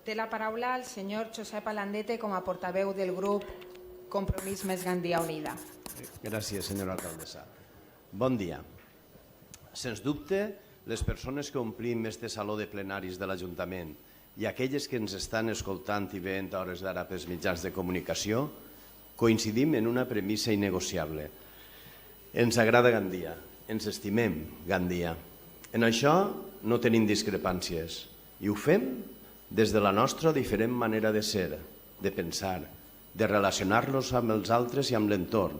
Té la paraula el senyor Josep Alandete com a portaveu del grup Compromís Més Gandia Unida. Gràcies, senyora alcaldessa. Bon dia. Sens dubte, les persones que omplim este saló de plenaris de l'Ajuntament i aquelles que ens estan escoltant i veient a hores d'ara pels mitjans de comunicació, coincidim en una premissa innegociable. Ens agrada Gandia, ens estimem Gandia. En això no tenim discrepàncies i ho fem des de la nostra diferent manera de ser, de pensar, de relacionar-nos amb els altres i amb l'entorn,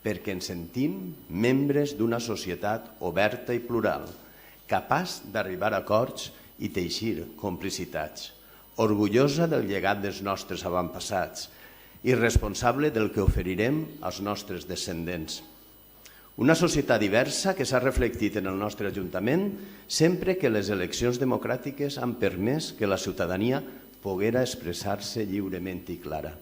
perquè ens sentim membres d'una societat oberta i plural, capaç d'arribar a acords i teixir complicitats, orgullosa del llegat dels nostres avantpassats i responsable del que oferirem als nostres descendents. Una societat diversa que s'ha reflectit en el nostre Ajuntament sempre que les eleccions democràtiques han permès que la ciutadania poguera expressar-se lliurement i clara.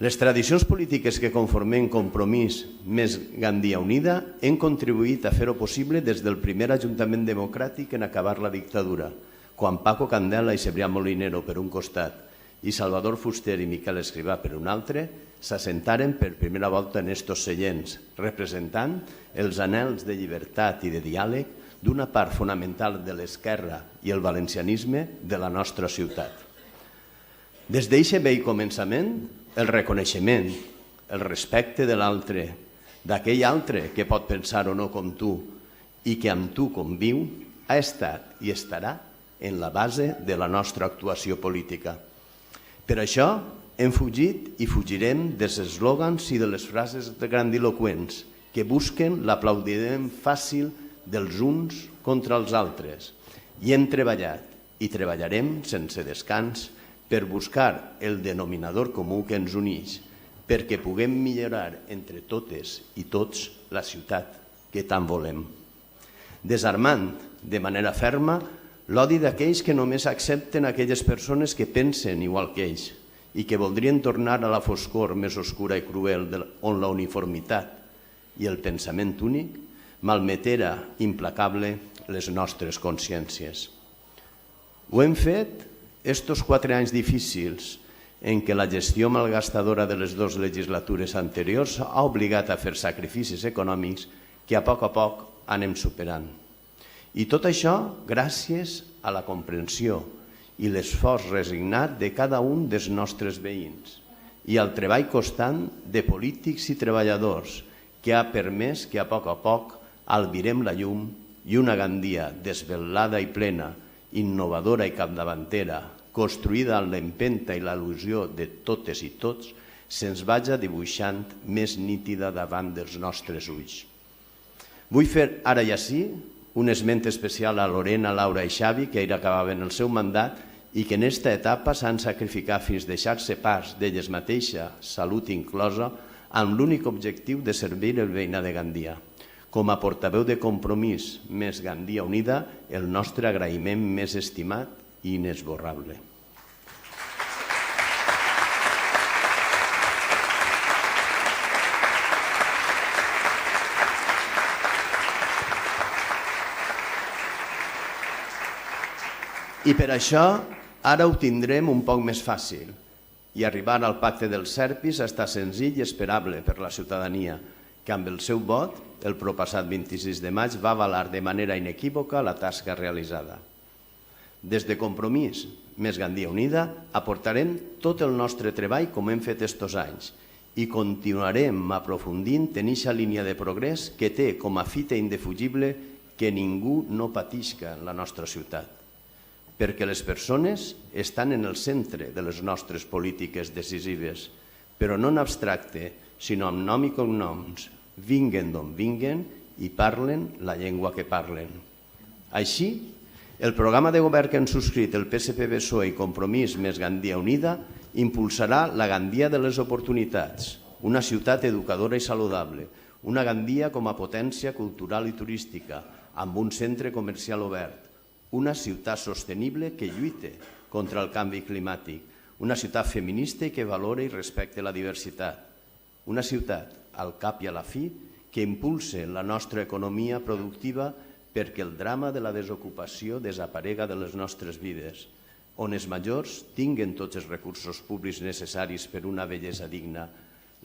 Les tradicions polítiques que conformem Compromís Més Gandia Unida han contribuït a fer-ho possible des del primer Ajuntament democràtic en acabar la dictadura, quan Paco Candela i Cebrià Molinero per un costat i Salvador Fuster i Miquel Escrivà per un altre, s'assentaren per primera volta en estos seients, representant els anhels de llibertat i de diàleg d'una part fonamental de l'esquerra i el valencianisme de la nostra ciutat. Des d'eixe vell començament, el reconeixement, el respecte de l'altre, d'aquell altre que pot pensar o no com tu i que amb tu conviu, ha estat i estarà en la base de la nostra actuació política. Per això hem fugit i fugirem dels eslògans i de les frases grandiloqüents que busquen l'aplaudiment fàcil dels uns contra els altres i hem treballat i treballarem sense descans per buscar el denominador comú que ens uneix, perquè puguem millorar entre totes i tots la ciutat que tant volem. Desarmant de manera ferma l'odi d'aquells que només accepten aquelles persones que pensen igual que ells i que voldrien tornar a la foscor més oscura i cruel on la uniformitat i el pensament únic malmetera implacable les nostres consciències. Ho hem fet estos 4 anys difícils en què la gestió malgastadora de les 2 legislatures anteriors ha obligat a fer sacrificis econòmics que a poc anem superant. I tot això gràcies a la comprensió i l'esforç resignat de cada un dels nostres veïns i al treball constant de polítics i treballadors que ha permès que a poc albirem la llum i una Gandia desvelada i plena, innovadora i capdavantera, construïda amb l'empenta i l'il·lusió de totes i tots, se'ns vaja dibuixant més nítida davant dels nostres ulls. Vull fer ara i ací un esment especial a Lorena, Laura i Xavi, que ahir acabaven el seu mandat i que en aquesta etapa s'han sacrificat fins a deixar-se pas d'elles mateixa, salut inclosa, amb l'únic objectiu de servir el veïnat de Gandia. Com a portaveu de Compromís Més Gandia Unida, el nostre agraïment més estimat i inesborrable. I per això ara ho tindrem un poc més fàcil i arribar al pacte dels Serpis està senzill i esperable per la ciutadania, que amb el seu vot, el propassat 26 de maig, va avalar de manera inequívoca la tasca realitzada. Des de Compromís Més Gandia Unida aportarem tot el nostre treball com hem fet estos anys i continuarem aprofundint en eixa línia de progrés que té com a fita indefugible que ningú no patisca en la nostra ciutat, perquè les persones estan en el centre de les nostres polítiques decisives, però no en abstracte, sinó amb nom i cognoms, vinguen d'on vinguen i parlen la llengua que parlen. Així, el programa de govern que han subscrit el PSPB-PSOE i Compromís Més Gandia Unida impulsarà la Gandia de les oportunitats, una ciutat educadora i saludable, una Gandia com a potència cultural i turística, amb un centre comercial obert, una ciutat sostenible que lluita contra el canvi climàtic, una ciutat feminista i que valora i respecta la diversitat, una ciutat, al cap i a la fi, que impulsa la nostra economia productiva perquè el drama de la desocupació desaparega de les nostres vides, on els majors tinguen tots els recursos públics necessaris per una vellesa digna,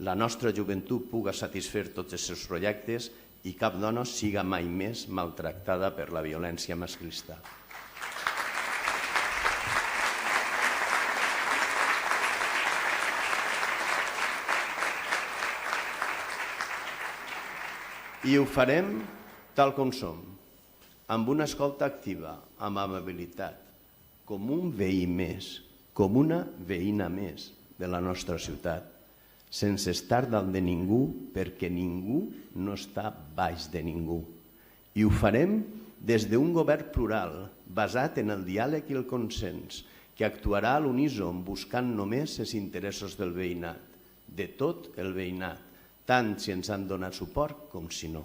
la nostra joventut puga satisfer tots els seus projectes i cap dona siga mai més maltractada per la violència masclista. I ho farem tal com som, amb una escolta activa, amb amabilitat, com un veí més, com una veïna més de la nostra ciutat, sense estar dalt de ningú, perquè ningú no està baix de ningú. I ho farem des d'un govern plural, basat en el diàleg i el consens, que actuarà a l'uníson buscant només els interessos del veïnat, de tot el veïnat, tant si ens han donat suport com si no.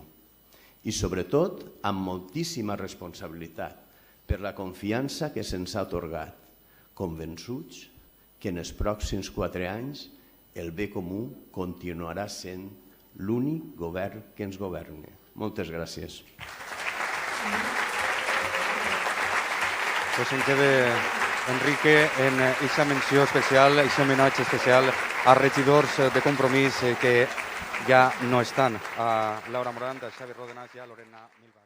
I sobretot amb moltíssima responsabilitat per la confiança que se'ns ha atorgat, convençuts que en els pròxims 4 anys el bé comú continuarà sent l'únic govern que ens governa. Moltes gràcies. Pues en queda, Enrique, en aquesta menció especial, aquest homenatge especial als regidors de Compromís que ja no estan, a Laura Morant, a Xavi Rodenàs i a Lorena Milbach.